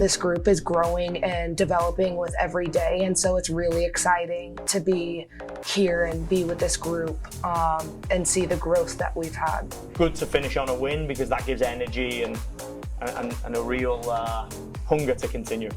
this group is growing and developing with every day. And so it's really exciting to be here and be with this group and see the growth that we've had. Good to finish on a win because that gives energy and a real hunger to continue.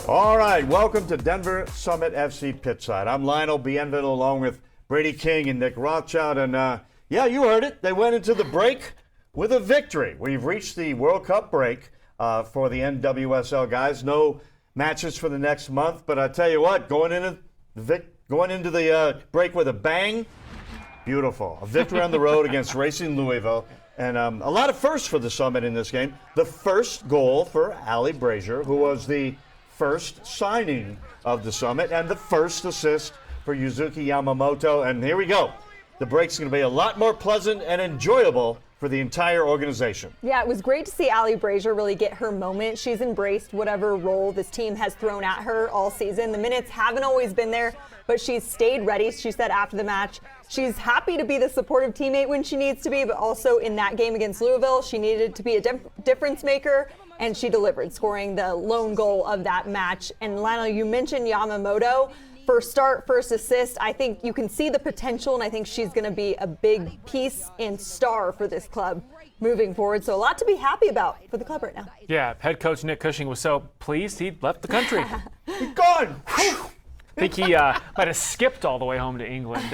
All right, welcome to Denver Summit FC Pitchside. I'm Lionel Bienvenu along with Brady King and Nick Rothschild. And yeah, you heard it. They went into the break with a victory. We've reached the World Cup break for the NWSL guys. No matches for the next month, but I tell you what, going into the break with a bang, beautiful. A victory on the road against Racing Louisville. And a lot of firsts for the Summit in this game. The first goal for Ali Brazier, who was the first signing of the Summit, and the first assist for Yuzuki Yamamoto. And here we go. The break's going to be a lot more pleasant and enjoyable for the entire organization. Yeah, it was great to see Ali Brazier really get her moment. She's embraced whatever role this team has thrown at her all season. The minutes haven't always been there, but she's stayed ready. She said after the match, she's happy to be the supportive teammate when she needs to be, but also in that game against Louisville, she needed to be a difference maker, and she delivered, scoring the lone goal of that match. And Lionel, you mentioned Yamamoto. First start, first assist. I think you can see the potential, and I think she's going to be a big piece and star for this club moving forward. So a lot to be happy about for the club right now. Yeah, head coach Nick Cushing was so pleased he left the country. He's gone. I think he might have skipped all the way home to England.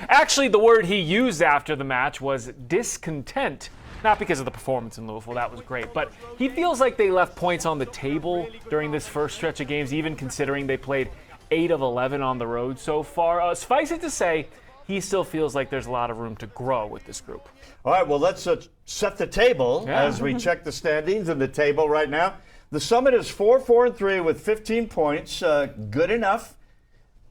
Actually, the word he used after the match was discontent. Not because of the performance in Louisville, that was great, but he feels like they left points on the table during this first stretch of games, even considering they played 8 of 11 on the road so far. Suffice it to say, he still feels like there's a lot of room to grow with this group. All right, well, let's set the table as we check the standings and the table right now. The Summit is 4-4-3 with 15 points. Good enough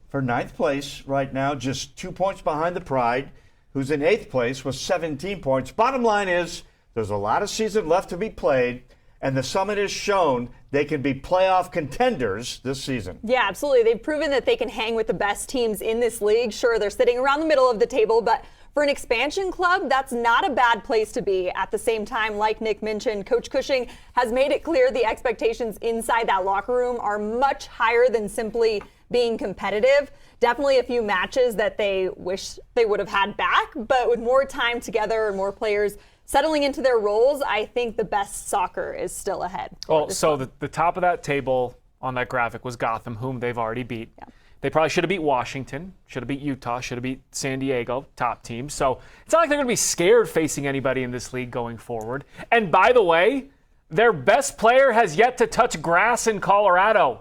for 9th place right now, just 2 points behind the Pride, who's in 8th place with 17 points. Bottom line is there's a lot of season left to be played, and the Summit has shown they can be playoff contenders this season. Yeah, absolutely. They've proven that they can hang with the best teams in this league. Sure, they're sitting around the middle of the table, but for an expansion club, that's not a bad place to be. At the same time, like Nick mentioned, Coach Cushing has made it clear the expectations inside that locker room are much higher than simply being competitive. Definitely a few matches that they wish they would have had back, but with more time together and more players settling into their roles, I think the best soccer is still ahead. Well, so the top of that table on that graphic was Gotham, whom they've already beat. Yeah. They probably should have beat Washington, should have beat Utah, should have beat San Diego, top teams. So it's not like they're going to be scared facing anybody in this league going forward. And by the way, their best player has yet to touch grass in Colorado.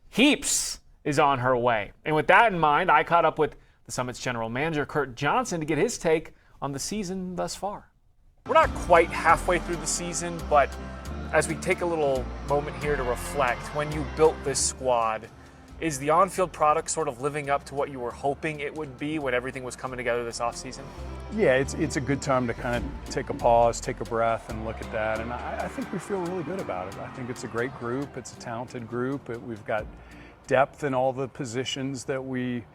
Heaps is on her way. And with that in mind, I caught up with the Summit's general manager, Kurt Johnson, to get his take on the season thus far. We're not quite halfway through the season, but as we take a little moment here to reflect, when you built this squad, is the on-field product sort of living up to what you were hoping it would be when everything was coming together this offseason? Yeah, it's a good time to kind of take a pause, take a breath, and look at that. And I think we feel really good about it. I think it's a great group. It's a talented group. We've got depth in all the positions that we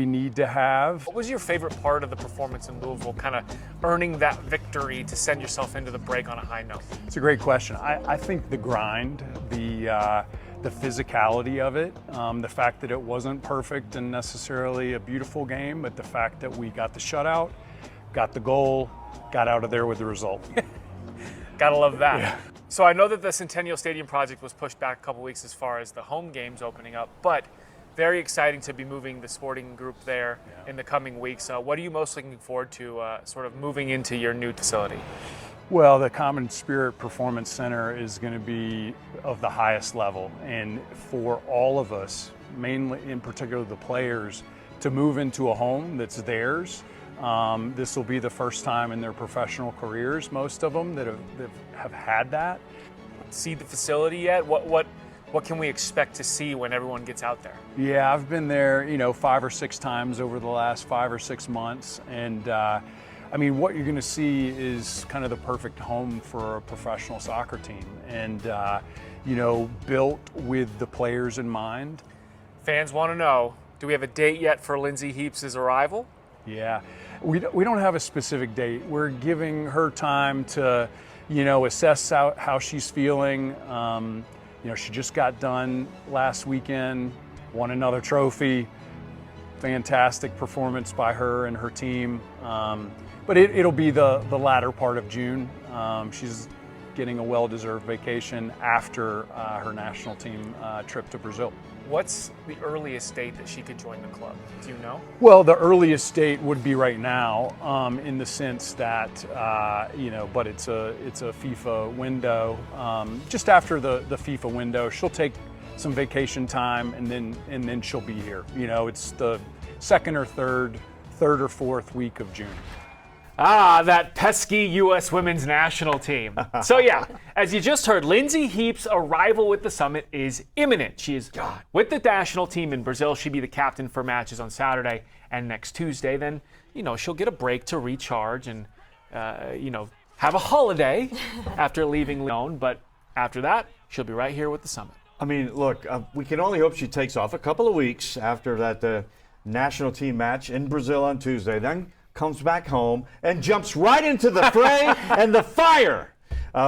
need to have. What was your favorite part of the performance in Louisville, kind of earning that victory to send yourself into the break on a high note? It's a great question. I think the grind, the physicality of it, the fact that it wasn't perfect and necessarily a beautiful game, but the fact that we got the shutout, got the goal, got out of there with the result. Gotta love that. Yeah. So I know that the Centennial Stadium project was pushed back a couple weeks as far as the home games opening up, but very exciting to be moving the sporting group there in the coming weeks. What are you most looking forward to sort of moving into your new facility? Well, the Common Spirit Performance Center is going to be of the highest level. And for all of us, mainly in particular the players, to move into a home that's theirs. This will be the first time in their professional careers, most of them, that have had that. See the facility yet? What can we expect to see when everyone gets out there? Yeah, I've been there, 5 or 6 times over the last 5 or 6 months. And I mean, what you're going to see is kind of the perfect home for a professional soccer team. And, built with the players in mind. Fans want to know, do we have a date yet for Lindsay Heaps' arrival? Yeah, we don't have a specific date. We're giving her time to assess how she's feeling. She just got done last weekend, won another trophy. Fantastic performance by her and her team. But it'll be the latter part of June. She's getting a well-deserved vacation after her national team trip to Brazil. What's the earliest date that she could join the club? Do you know? Well, the earliest date would be right now, in the sense that but it's a FIFA window. Just after the FIFA window, she'll take some vacation time, and then she'll be here. It's the second or third or fourth week of June. Ah, that pesky U.S. women's national team. So yeah, as you just heard, Lindsay Heap's arrival with the Summit is imminent. She is with the national team in Brazil. She'll be the captain for matches on Saturday and next Tuesday. Then, she'll get a break to recharge and, have a holiday after leaving Lyon. But after that, she'll be right here with the Summit. I mean, look, we can only hope she takes off a couple of weeks after that national team match in Brazil on Tuesday. Then comes back home and jumps right into the fray and the fire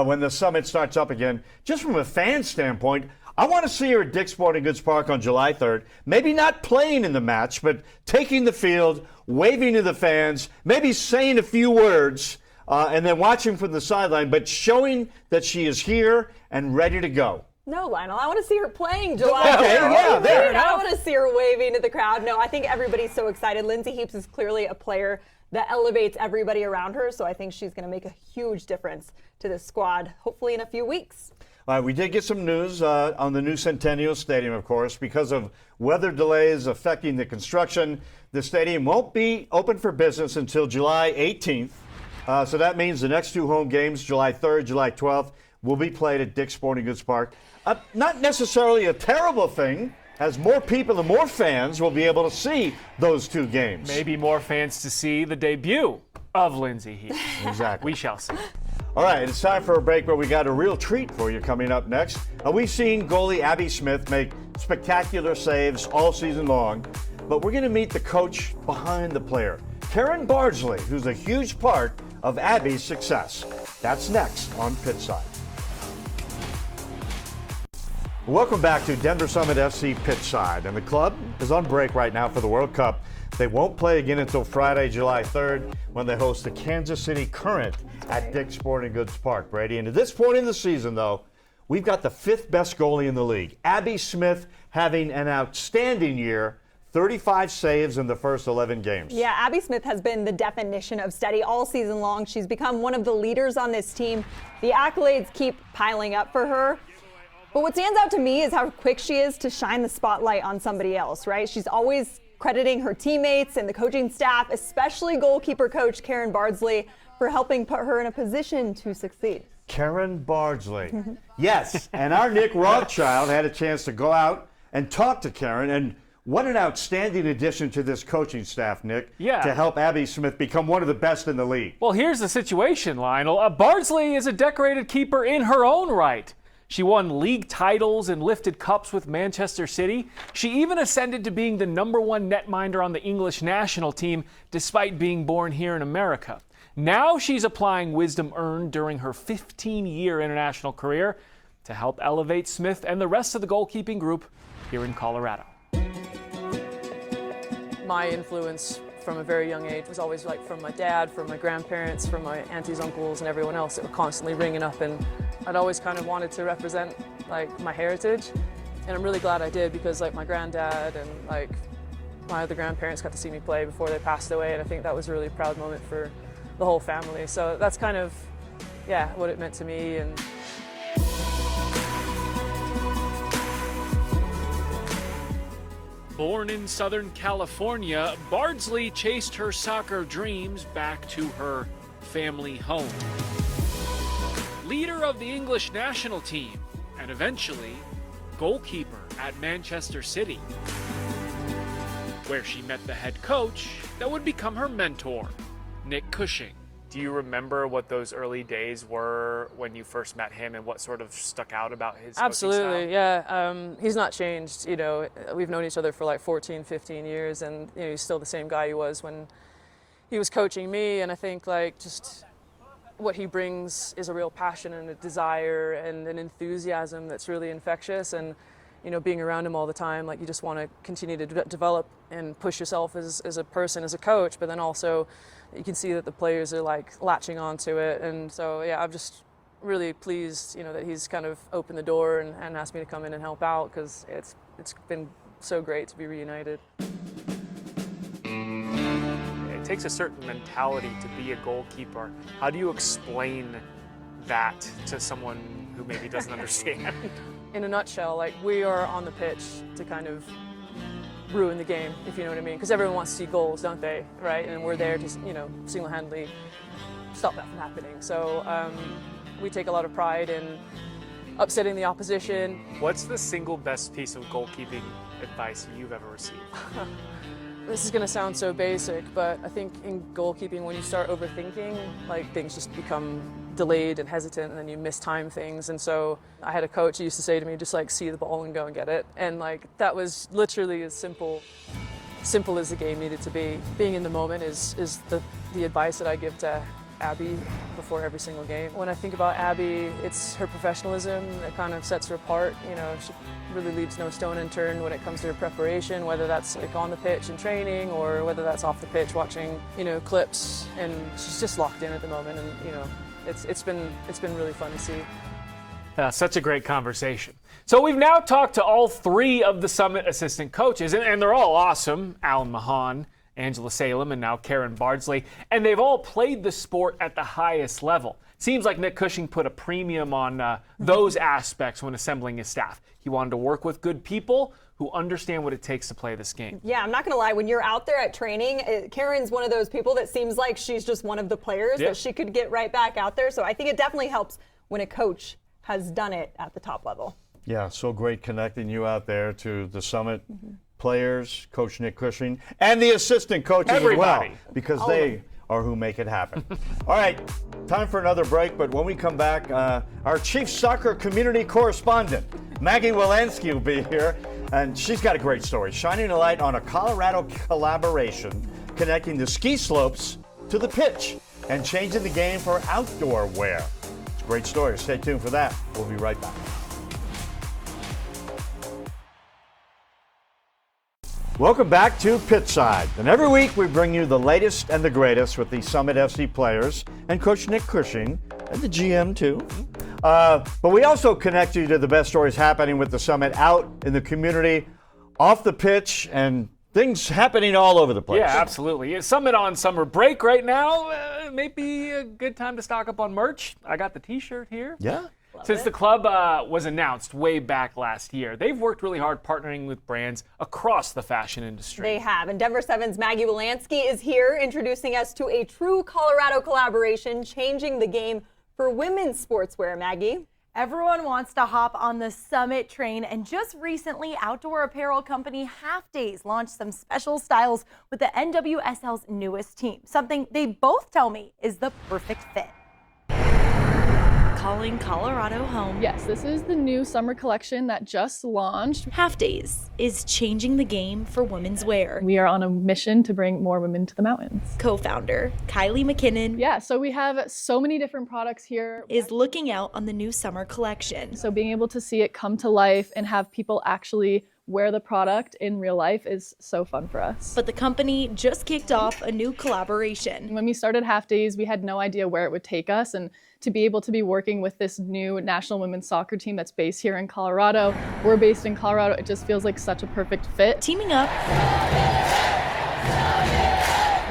when the Summit starts up again. Just from a fan standpoint, I want to see her at Dick's Sporting Goods Park on July 3rd. Maybe not playing in the match, but taking the field, waving to the fans, maybe saying a few words, and then watching from the sideline, but showing that she is here and ready to go. No, Lionel, I want to see her playing July 3rd. Okay, yeah, there. I want to see her waving to the crowd. No, I think everybody's so excited. Lindsay Heaps is clearly a player that elevates everybody around her, so I think she's going to make a huge difference to this squad, hopefully in a few weeks. All right, we did get some news on the new Centennial Stadium, of course. Because of weather delays affecting the construction, the stadium won't be open for business until July 18th. So that means the next two home games, July 3rd, July 12th, will be played at Dick's Sporting Goods Park. Not necessarily a terrible thing, as more people and more fans will be able to see those two games. Maybe more fans to see the debut of Lindsay Heap. Exactly. We shall see. All right, it's time for a break, but we got a real treat for you coming up next. We've seen goalie Abby Smith make spectacular saves all season long, but we're going to meet the coach behind the player, Karen Bardsley, who's a huge part of Abby's success. That's next on Pitchside. Welcome back to Denver Summit FC Pitchside, and the club is on break right now for the World Cup. They won't play again until Friday, July 3rd, when they host the Kansas City Current at Dick's Sporting Goods Park, Brady. And at this point in the season, though, we've got the fifth best goalie in the league, Abby Smith, having an outstanding year, 35 saves in the first 11 games. Yeah, Abby Smith has been the definition of steady all season long. She's become one of the leaders on this team. The accolades keep piling up for her. But what stands out to me is how quick she is to shine the spotlight on somebody else, right? She's always crediting her teammates and the coaching staff, especially goalkeeper coach Karen Bardsley, for helping put her in a position to succeed. Karen Bardsley. Yes, and our Nick Rothschild had a chance to go out and talk to Karen, and what an outstanding addition to this coaching staff, Nick, to help Abby Smith become one of the best in the league. Well, here's the situation, Lionel. Bardsley is a decorated keeper in her own right. She won league titles and lifted cups with Manchester City. She even ascended to being the #1 netminder on the English national team, despite being born here in America. Now she's applying wisdom earned during her 15-year international career to help elevate Smith and the rest of the goalkeeping group here in Colorado. My influence from a very young age was always like from my dad, from my grandparents, from my aunties, uncles, and everyone else that were constantly ringing up, and I'd always kind of wanted to represent like my heritage, and I'm really glad I did, because like my granddad and like my other grandparents got to see me play before they passed away, and I think that was a really proud moment for the whole family. So that's kind of, yeah, what it meant to me. And Born in Southern California, Bardsley chased her soccer dreams back to her family home. Leader of the English national team, and eventually goalkeeper at Manchester City, where she met the head coach that would become her mentor, Nick Cushing. Do you remember what those early days were when you first met him, and what sort of stuck out about his absolutely, yeah. He's not changed. You know, we've known each other for like 14, 15 years, and you know, he's still the same guy he was when he was coaching me. And I think like just what he brings is a real passion and a desire and an enthusiasm that's really infectious. And you know, being around him all the time, like you just want to continue to develop and push yourself as a person, as a coach, but then also you can see that the players are like latching onto it. And so, yeah, I'm just really pleased, you know, that he's kind of opened the door and asked me to come in and help out, because it's been so great to be reunited. It takes a certain mentality to be a goalkeeper. How do you explain that to someone who maybe doesn't understand? In a nutshell, like, we are on the pitch to kind of ruin the game, if you know what I mean, because everyone wants to see goals, don't they, right? And we're there to, you know, single-handedly stop that from happening. So we take a lot of pride in upsetting the opposition. What's the single best piece of goalkeeping advice you've ever received? This is going to sound so basic, but I think in goalkeeping, when you start overthinking, like, things just become delayed and hesitant, and then you mistime things. And so I had a coach who used to say to me, just like, see the ball and go and get it. And like, that was literally as simple as the game needed to be. Being in the moment is the advice that I give to Abby before every single game. When I think about Abby, it's her professionalism that kind of sets her apart. You know, she really leaves no stone unturned when it comes to her preparation, whether that's like on the pitch in training or whether that's off the pitch watching, you know, clips. And she's just locked in at the moment, and you know, it's been really fun to see. Such a great conversation. So we've now talked to all three of the Summit assistant coaches, and they're all awesome. Alan Mahan, Angela Salem, and now Karen Bardsley, and they've all played the sport at the highest level. Seems like Nick Cushing put a premium on those aspects when assembling his staff. He wanted to work with good people who understand what it takes to play this game. Yeah, I'm not going to lie. When you're out there at training, Karen's one of those people that seems like she's just one of the players, that she could get right back out there. So I think it definitely helps when a coach has done it at the top level. Yeah, so great connecting you out there to the Summit players, Coach Nick Cushing, and the assistant coaches as well, because they are who make it happen. All right, time for another break, but when we come back, our chief soccer community correspondent, Maggie Walensky, will be here, and she's got a great story, shining a light on a Colorado collaboration connecting the ski slopes to the pitch and changing the game for outdoor wear. It's a great story. Stay tuned for that. We'll be right back. Welcome back to Pitchside. And every week we bring you the latest and the greatest with the Summit FC players and Coach Nick Cushing and the GM too. But we also connect you to the best stories happening with the Summit out in the community, off the pitch, and things happening all over the place. Yeah, absolutely. Summit on summer break right now. May be a good time to stock up on merch. I got the t-shirt here. Yeah. Since the club was announced way back last year, they've worked really hard partnering with brands across the fashion industry. They have. And Denver 7's Maggie Walensky is here introducing us to a true Colorado collaboration, changing the game for women's sportswear. Maggie? Everyone wants to hop on the Summit train, and just recently, outdoor apparel company Half Days launched some special styles with the NWSL's newest team, something they both tell me is the perfect fit. Calling Colorado home. Yes, this is the new summer collection that just launched. Half Days is changing the game for women's wear. We are on a mission to bring more women to the mountains. Co-founder Kylie McKinnon. Yeah, so we have so many different products here. Is looking out on the new summer collection. So being able to see it come to life and have people actually wear the product in real life is so fun for us. But the company just kicked off a new collaboration. When we started Half Days, we had no idea where it would take us, and to be able to be working with this new national women's soccer team that's based here in Colorado, we're based in Colorado, it just feels like such a perfect fit. Teaming up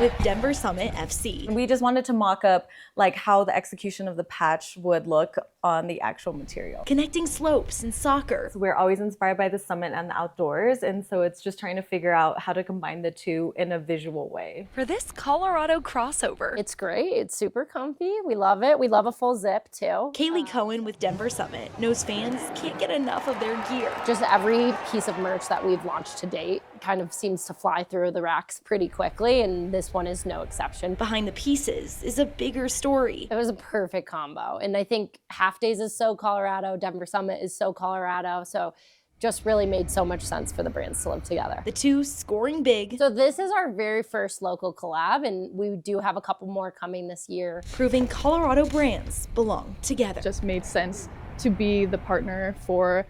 with Denver Summit FC. We just wanted to mock up like how the execution of the patch would look on the actual material. Connecting slopes and soccer. So we're always inspired by the summit and the outdoors, and so it's just trying to figure out how to combine the two in a visual way. For this Colorado crossover. It's great. It's super comfy. We love it. We love a full zip too. Kaylee Cohen with Denver Summit knows fans can't get enough of their gear. Just every piece of merch that we've launched to date kind of seems to fly through the racks pretty quickly, and this one is no exception. Behind the pieces is a bigger story. It was a perfect combo, and I think Half Days is so Colorado, Denver Summit is so Colorado, so just really made so much sense for the brands to live together. The two scoring big, So this is our very first local collab, and we do have a couple more coming this year. proving Colorado brands belong together. Just made sense to be the partner for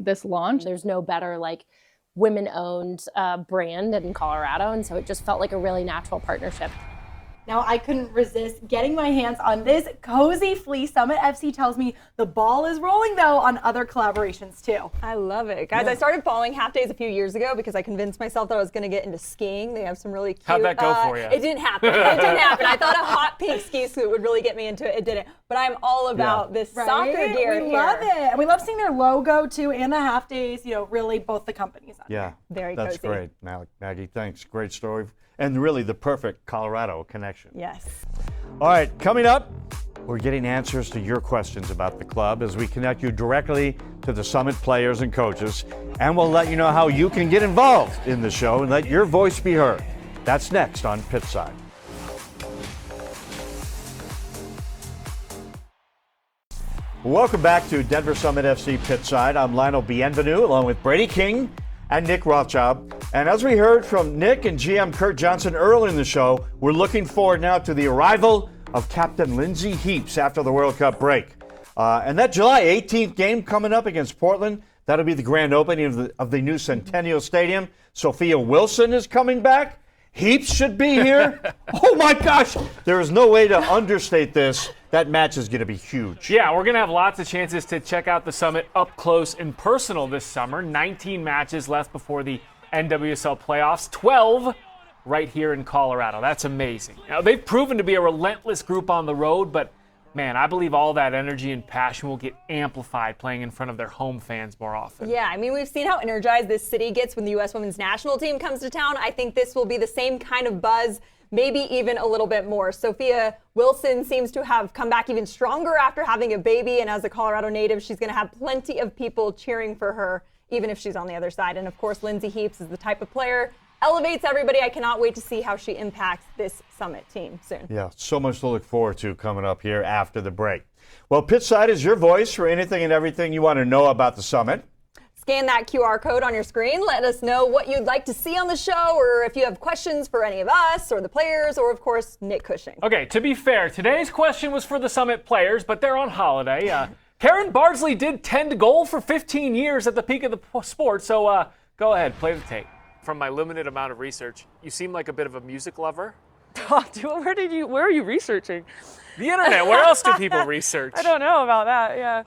this launch. There's no better like women-owned brand in Colorado, and so it just felt like a really natural partnership. Now, I couldn't resist getting my hands on this cozy fleece. Summit FC tells me the ball is rolling, though, on other collaborations, too. I love it. Guys, I started following Half Days a few years ago because I convinced myself that I was going to get into skiing. They have some really cute... How'd that go for you? It didn't happen. It didn't happen. I thought a hot pink ski suit would really get me into it. It didn't. But I'm all about this soccer gear We here. love it. And we love seeing their logo, too, and the Half Days, really both the companies on Yeah, Very that's cozy. great. Maggie, thanks. Great story. And really the perfect Colorado connection. Yes. All right, coming up, we're getting answers to your questions about the club as we connect you directly to the Summit players and coaches, and we'll let you know how you can get involved in the show and let your voice be heard. That's next on Pitchside. Welcome back to Denver Summit FC Pitchside. I'm Lionel Bienvenu along with Brady King and Nick Rothschild. And as we heard from Nick and GM Kurt Johnson earlier in the show, we're looking forward now to the arrival of Captain Lindsay Heaps after the World Cup break. And that July 18th game coming up against Portland, that'll be the grand opening of the new Centennial Stadium. Sophia Wilson is coming back. Heaps should be here. Oh my gosh, there is no way to understate this. That match is going to be huge. Yeah, we're going to have lots of chances to check out the Summit up close and personal this summer. 19 matches left before the NWSL playoffs, 12 right here in Colorado. That's amazing. Now, they've proven to be a relentless group on the road, but man, I believe all that energy and passion will get amplified playing in front of their home fans more often. Yeah, I mean, we've seen how energized this city gets when the U.S. women's national team comes to town. I think this will be the same kind of buzz, maybe even a little bit more. Sophia Wilson seems to have come back even stronger after having a baby, and as a Colorado native, she's going to have plenty of people cheering for her, even if she's on the other side. And of course, Lindsay Heaps is the type of player, elevates everybody. I cannot wait to see how she impacts this Summit team soon. Yeah, so much to look forward to coming up here after the break. Well, Pitchside is your voice for anything and everything you want to know about the Summit. Scan that QR code on your screen. Let us know what you'd like to see on the show, or if you have questions for any of us or the players, or of course, Nick Cushing. Okay, to be fair, today's question was for the Summit players, but they're on holiday. Karen Bardsley did tend to goal for 15 years at the peak of the sport, so go ahead, play the tape. From my limited amount of research, you seem like a bit of a music lover. Where are you researching? The internet, where else do people research? I don't know about that, yeah.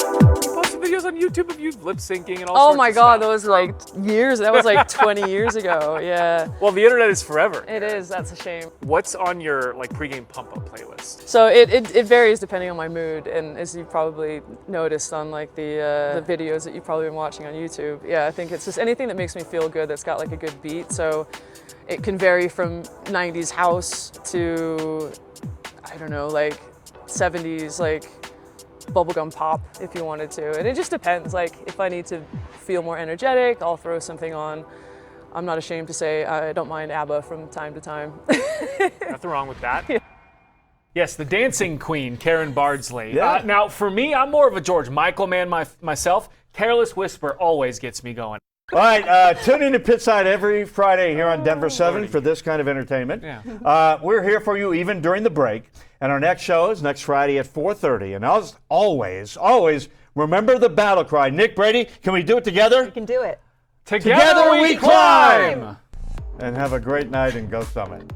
You posted videos on YouTube of you lip syncing and all sorts Oh my of God, stuff. that was like years, that was like 20 years ago, yeah. Well, the internet is forever. It is, that's a shame. What's on your pregame pump-up playlist? So it varies depending on my mood, and as you probably noticed on like the videos that you've probably been watching on YouTube, yeah, I think it's just anything that makes me feel good that's got like a good beat. So it can vary from 90s house to, I don't know, like 70s, like bubblegum pop if you wanted to. And it just depends. Like if I need to feel more energetic, I'll throw something on. I'm not ashamed to say I don't mind ABBA from time to time. Nothing wrong with that. Yeah. Yes, the dancing queen, Karen Bardsley. Yeah. Now, for me, I'm more of a George Michael man myself. Careless Whisper always gets me going. All right, tune in to Pitchside every Friday here on Denver 7 for this kind of entertainment. Yeah. We're here for you even during the break. And our next show is next Friday at 4:30. And as always, remember the battle cry. Nick, Brady, can we do it together? We can do it. Together we climb! And have a great night and go Summit.